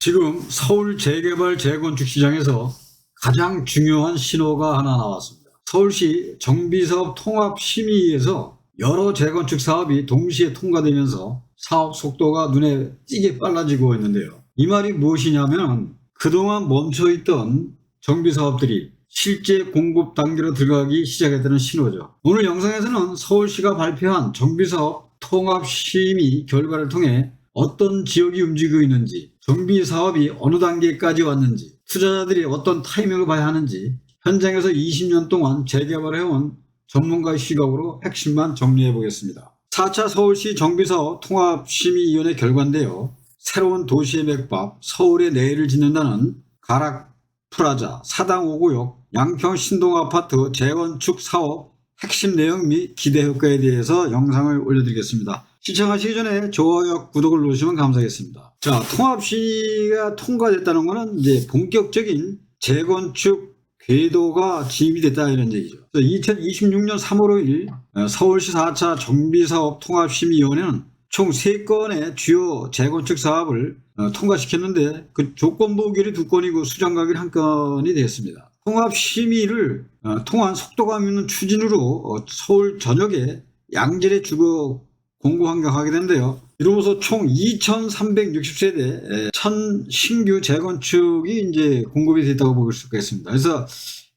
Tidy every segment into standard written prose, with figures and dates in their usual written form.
지금 서울 재개발 재건축 시장에서 가장 중요한 신호가 하나 나왔습니다. 서울시 정비사업 통합심의위에서 여러 재건축 사업이 동시에 통과되면서 사업 속도가 눈에 띄게 빨라지고 있는데요. 이 말이 무엇이냐면 그동안 멈춰있던 정비사업들이 실제 공급 단계로 들어가기 시작했다는 신호죠. 오늘 영상에서는 서울시가 발표한 정비사업 통합심의 결과를 통해 어떤 지역이 움직이고 있는지, 정비사업이 어느 단계까지 왔는지, 투자자들이 어떤 타이밍을 봐야 하는지 현장에서 20년 동안 재개발해온 전문가의 시각으로 핵심만 정리해 보겠습니다. 4차 서울시 정비사업 통합심의위원회 결과인데요. 새로운 도시의 맥박, 서울의 내일을 짓는다는 가락프라자, 사당 5구역, 양평 신동아파트 재건축 사업 핵심 내용 및 기대 효과에 대해서 영상을 올려드리겠습니다. 시청하시기 전에 좋아요, 구독을 누르시면 감사하겠습니다. 자, 통합심의가 통과됐다는 것은 이제 본격적인 재건축 궤도가 지휘 됐다 이런 얘기죠. 2026년 3월 5일 서울시 4차 정비사업 통합심의위원회는 총 3건의 주요 재건축 사업을 통과시켰는데 그 조건부 의결이 2건이고 수정가결이 1건이 되었습니다. 통합심의를 통한 속도감 있는 추진으로 서울 전역에 양질의 주거 공고 환경하게 된대요. 이로써 총 2,360세대 1,000 신규 재건축이 이제 공급이 됐다고 볼 수가 있습니다. 그래서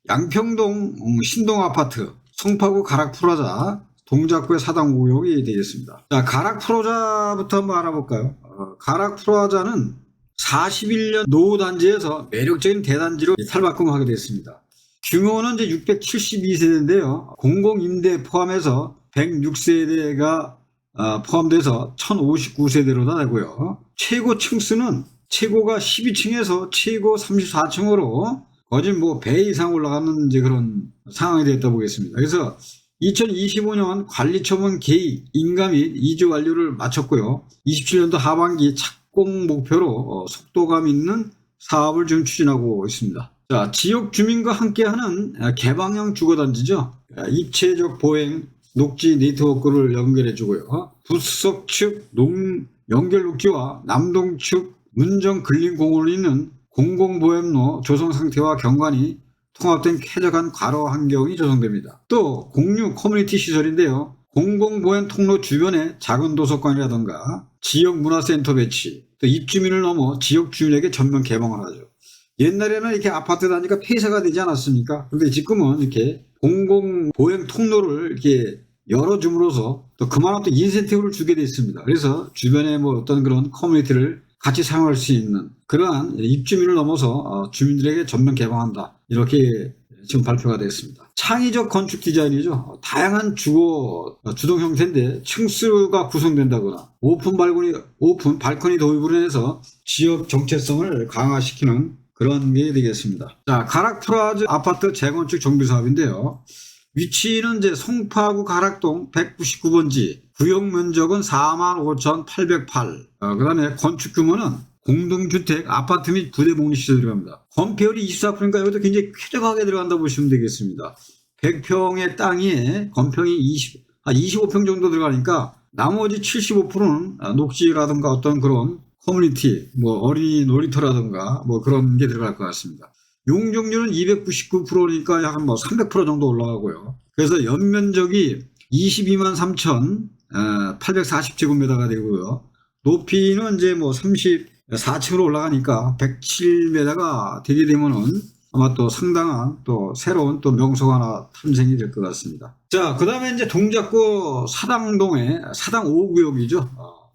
양평동 신동아파트, 송파구 가락프라자, 동작구의 사당 5구역이 되겠습니다. 자, 가락프라자부터 한번 알아볼까요? 가락프라자는 41년 노후단지에서 매력적인 대단지로 탈바꿈하게 됐습니다. 규모는 이제 672세대인데요. 공공임대 포함해서 106세대가 포함돼서 1059세대로 되고요. 최고 층수는 최고가 12층에서 최고 34층으로 거진 배 이상 올라가는 이제 그런 상황이 됐다 보겠습니다. 그래서 2025년 관리처분 개의, 인가 및 이주 완료를 마쳤고요. 27년도 하반기 착공 목표로 속도감 있는 사업을 지금 추진하고 있습니다. 자, 지역 주민과 함께하는 개방형 주거단지죠. 입체적 보행, 녹지 네트워크를 연결해주고요. 부석 측 연결 녹지와 남동 측 문정 근린공원을 잇는 공공보행로 조성 상태와 경관이 통합된 쾌적한 가로 환경이 조성됩니다. 또 공유 커뮤니티 시설인데요. 공공보행 통로 주변에 작은 도서관이라든가 지역 문화센터 배치, 또 입주민을 넘어 지역 주민에게 전면 개방을 하죠. 옛날에는 이렇게 아파트 단지가 폐쇄가 되지 않았습니까? 그런데 지금은 이렇게 공공보행 통로를 이렇게 열어줌으로써 또 그만한 또 인센티브를 주게 되어 있습니다. 그래서 주변에 어떤 그런 커뮤니티를 같이 사용할 수 있는 그러한 입주민을 넘어서 주민들에게 전면 개방한다. 이렇게 지금 발표가 되었습니다. 창의적 건축 디자인이죠. 다양한 주거 주동 형태인데 층수가 구성된다거나 오픈 발코니 도입으로 해서 지역 정체성을 강화시키는 그런 게 되겠습니다. 자, 가락프라자 아파트 재건축 정비사업인데요. 위치는 이제 송파구 가락동 199번지, 구역 면적은 45,808. 그 다음에 건축 규모는 공동주택, 아파트 및 부대 복리시설 들어갑니다. 건폐율이 24%니까 여기도 굉장히 쾌적하게 들어간다고 보시면 되겠습니다. 100평의 땅에 건평이 25평 정도 들어가니까 나머지 75%는 녹지라든가 어떤 그런 커뮤니티, 어린이 놀이터라든가 그런 게 들어갈 것 같습니다. 용적률은 299%니까 약 300% 정도 올라가고요. 그래서 연면적이 22만 3,840제곱미터가 되고요. 높이는 이제 34층으로 올라가니까 107m가 되게 되면은 아마 또 상당한 또 새로운 또 명소가 하나 탄생이 될 것 같습니다. 자, 그 다음에 이제 동작구 사당동의 사당 5구역이죠.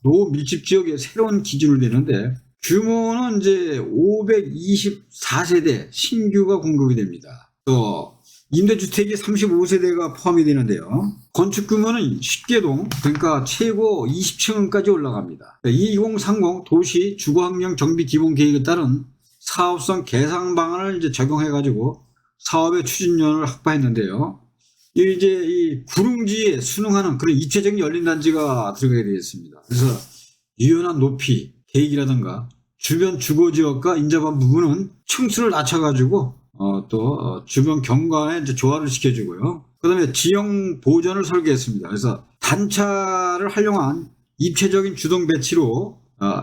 노밀집 지역의 새로운 기준을 내는데 규모는 이제 524세대 신규가 공급이 됩니다. 또 임대주택이 35세대가 포함이 되는데요. 건축 규모는 10개동, 그러니까 최고 20층까지 올라갑니다. 2030 도시 주거환경 정비 기본 계획에 따른 사업성 개선 방안을 이제 적용해가지고 사업의 추진력을 확보했는데요. 이제 이 구릉지에 순응하는 그런 입체적인 열린단지가 들어가게 되겠습니다. 그래서 유연한 높이, 계획이라든가 주변 주거지역과 인접한 부분은 층수를 낮춰가지고 또 주변 경관에 이제 조화를 시켜주고요. 그 다음에 지형 보전을 설계했습니다. 그래서 단차를 활용한 입체적인 주동 배치로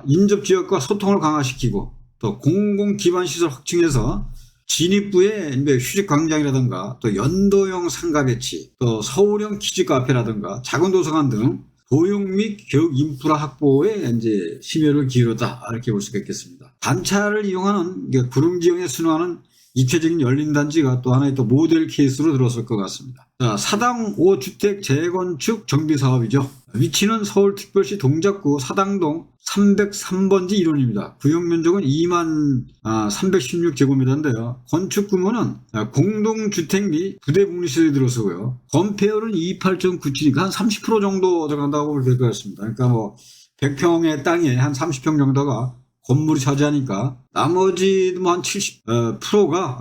인접 지역과 소통을 강화시키고 또 공공기반시설 확충해서 진입구에 휴식 광장이라든가 또 연도형 상가 배치, 또 서울형 키즈 카페라든가 작은 도서관 등 교육 및 교육 인프라 확보에 이제 심혈을 기울였다, 이렇게 볼 수가 있겠습니다. 단차를 이용하는 구릉 지형에 순화하는 입체적인 열린 단지가 또 하나의 또 모델 케이스로 들어설 것 같습니다. 자, 사당 5주택 재건축 정비 사업이죠. 위치는 서울특별시 동작구 사당동 303번지 1호입니다. 구역 면적은 2만 316제곱미터인데요. 건축 규모는 공동주택 및 부대 복리시설이 들어서고요. 건폐율은 28.97이니까 한 30% 정도 들어간다고 보면 될 것 같습니다. 그러니까 뭐 100평의 땅에 한 30평 정도가 건물이 차지하니까 나머지 뭐 한 70%가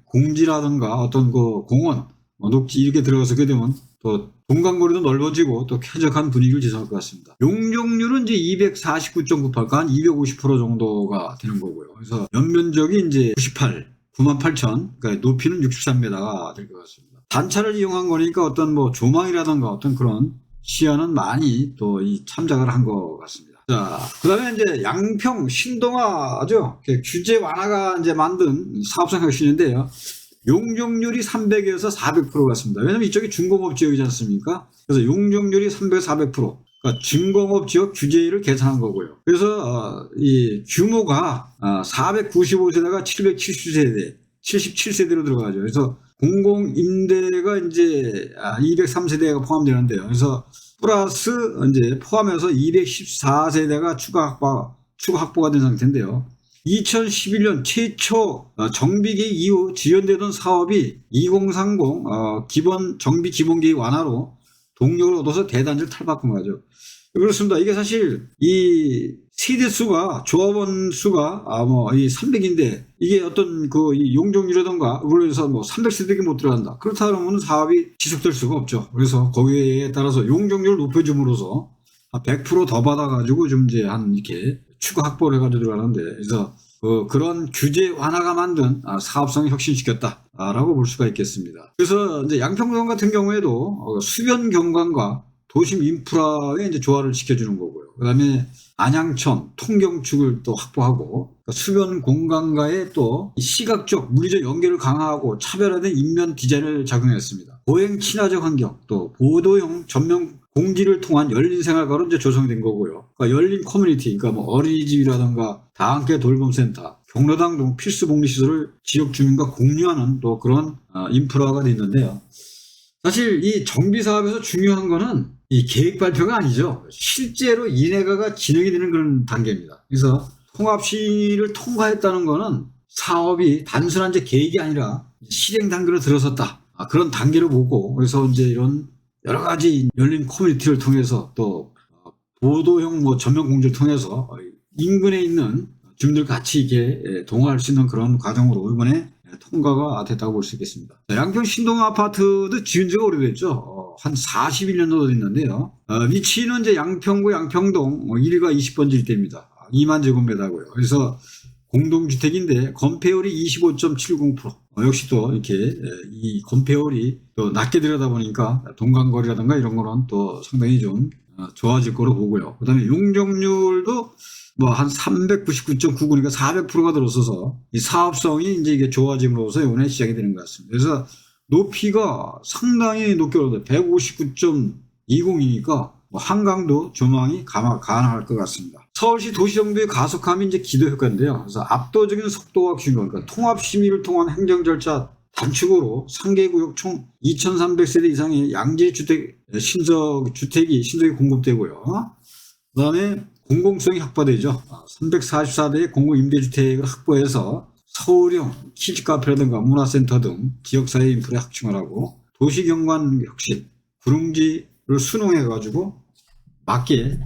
공지라든가 어떤 그 공원, 녹지 이렇게 들어가게 되면 또 동강거리도 넓어지고 또 쾌적한 분위기를 지속할 것 같습니다. 용적률은 이제 249.98, 한 250% 정도가 되는 거고요. 그래서 연면적이 이제 98,98000, 그러니까 높이는 63m가 될 것 같습니다. 단차를 이용한 거니까 어떤 뭐 조망이라든가 어떤 그런 시야는 많이 또 이 참작을 한 것 같습니다. 자, 그 다음에 이제 양평 신동아죠. 규제 완화가 이제 만든 사업성 혁신인데요. 용적률이 300에서 400% 같습니다. 왜냐면 이쪽이 중공업 지역이지 않습니까? 그래서 용적률이 300, 400%. 그러니까 중공업 지역 규제를 계산한 거고요. 그래서 이 규모가 495세대가 770세대, 77세대로 들어가죠. 그래서 공공임대가 이제 203세대가 포함되는데요. 그래서 플러스 이제 포함해서 214세대가 추가 확보가 된 상태인데요. 2011년 최초 정비계획 이후 지연되던 사업이 2030 정비 기본계획 완화로 동력을 얻어서 대단지를 탈바꾼 거죠. 그렇습니다. 이게 사실 이 세대 수가, 조합원 수가 이 300인데 이게 어떤 그 용적률이라든가 물론 해서 뭐 300세대가 못 들어간다. 그렇다 그러면 사업이 지속될 수가 없죠. 그래서 거기에 따라서 용적률을 높여줌으로써 100% 더 받아가지고 좀 이제 한 이렇게 추가 확보를 해가지고 들어가는데, 그래서 그런 규제 완화가 만든 사업성을 혁신시켰다라고 볼 수가 있겠습니다. 그래서 이제 양평동 같은 경우에도 수변 경관과 도심 인프라에 이제 조화를 시켜주는 거고요. 그 다음에 안양천, 통경축을 또 확보하고 수변 공간과의 또 시각적, 물리적 연계를 강화하고 차별화된 인면 디자인을 작용했습니다. 보행 친화적 환경, 또 보도형 전면 공지를 통한 열린 생활과로 이제 조성된 거고요. 그러니까 열린 커뮤니티, 그러니까 뭐 어린이집이라든가 다함께 돌봄센터, 경로당 등 필수 복리시설을 지역 주민과 공유하는 또 그런 인프라가 돼 있는데요. 사실 이 정비 사업에서 중요한 거는 이 계획 발표가 아니죠. 실제로 인허가가 진행이 되는 그런 단계입니다. 그래서 통합시를 통과했다는 거는 사업이 단순한 이제 계획이 아니라 실행 단계로 들어섰다. 그런 단계를 보고, 그래서 이제 이런 여러 가지 열린 커뮤니티를 통해서 또 보도형 전면 공지를 통해서 인근에 있는 주민들 같이 이렇게 동화할 수 있는 그런 과정으로 이번에 통과가 됐다고 볼 수 있겠습니다. 양평 신동 아파트도 지은 지가 오래됐죠. 한 41년 정도 됐는데요. 위치는 이제 양평구 양평동 1가 20번지 일대입니다. 2만 제곱미터고요. 그래서 공동주택인데 건폐율이 25.70%. 역시 또 이렇게 이 건폐율이 또 낮게 들여다보니까 동강거리라든가 이런 거는 또 상당히 좀 좋아질 거로 보고요. 그 다음에 용적률도 뭐 한 399.99니까 400%가 들어서서 이 사업성이 이제 이게 좋아짐으로써 이번에 시작이 되는 것 같습니다. 그래서 높이가 상당히 높게 올라요. 159.20이니까 뭐 한강도 조망이 가능할 것 같습니다. 서울시 도시정비의 가속함이 이제 기도 효과인데요. 그래서 압도적인 속도와 균형, 그러니까 통합 심의를 통한 행정 절차 단축으로 3개구역 총 2,300세대 이상의 양질주택 주택이 신속히 공급되고요. 그 다음에 공공성이 확보되죠. 344대의 공공임대주택을 확보해서 서울형 키즈카페라든가 문화센터 등 지역사회 인프라 확충을 하고 도시경관 혁신, 구릉지를 순응해가지고 맞게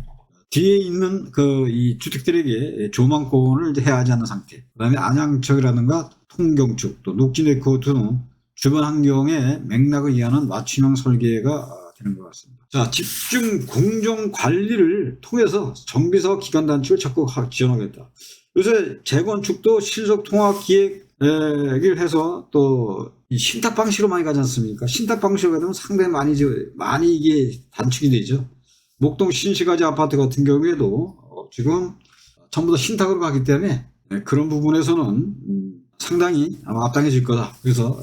뒤에 있는 이 주택들에게 조망권을 이제 해야 하지 않는 상태. 그 다음에 안양척이라든가 통경축, 또 녹지네트워크 등 주변 환경의 맥락을 이해하는 맞춤형 설계가 되는 것 같습니다. 자, 집중 공정 관리를 통해서 정비사업 기간 단축을 적극 지원하겠다. 요새 재건축도 실속 통합 기획을 해서 또 신탁 방식으로 많이 가지 않습니까? 신탁 방식으로 가면 상당히 많이 이게 단축이 되죠. 목동 신시가지 아파트 같은 경우에도 지금 전부 다 신탁으로 가기 때문에 그런 부분에서는 상당히 아마 앞당겨질 거다. 그래서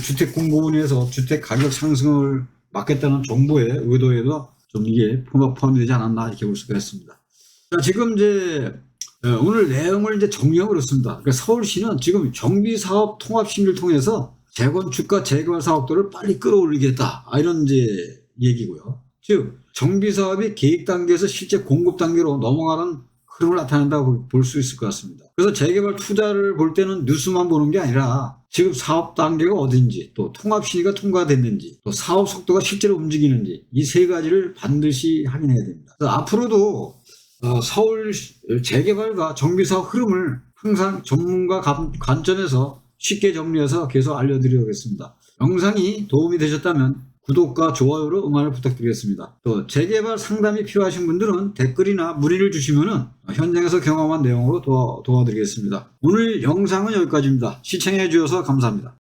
주택 공급원에서 주택 가격 상승을 막겠다는 정부의 의도에도 좀 이게 포함되지 않았나 이렇게 볼 수가 있습니다. 자, 지금 이제 오늘 내용을 이제 정리하고 그렇습니다. 그러니까 서울시는 지금 정비사업 통합심의를 통해서 재건축과 재개발 사업들을 빨리 끌어올리겠다. 이런 이제 얘기고요. 즉 정비사업이 계획 단계에서 실제 공급 단계로 넘어가는 흐름을 나타낸다고 볼 수 있을 것 같습니다. 그래서 재개발 투자를 볼 때는 뉴스만 보는 게 아니라 지금 사업 단계가 어딘지, 또 통합 심의가 통과됐는지, 또 사업 속도가 실제로 움직이는지 이 세 가지를 반드시 확인해야 됩니다. 앞으로도 서울 재개발과 정비사업 흐름을 항상 전문가 관점에서 쉽게 정리해서 계속 알려드리겠습니다. 영상이 도움이 되셨다면 구독과 좋아요로 응원을 부탁드리겠습니다. 또 재개발 상담이 필요하신 분들은 댓글이나 문의를 주시면 현장에서 경험한 내용으로 도와드리겠습니다. 오늘 영상은 여기까지입니다. 시청해 주셔서 감사합니다.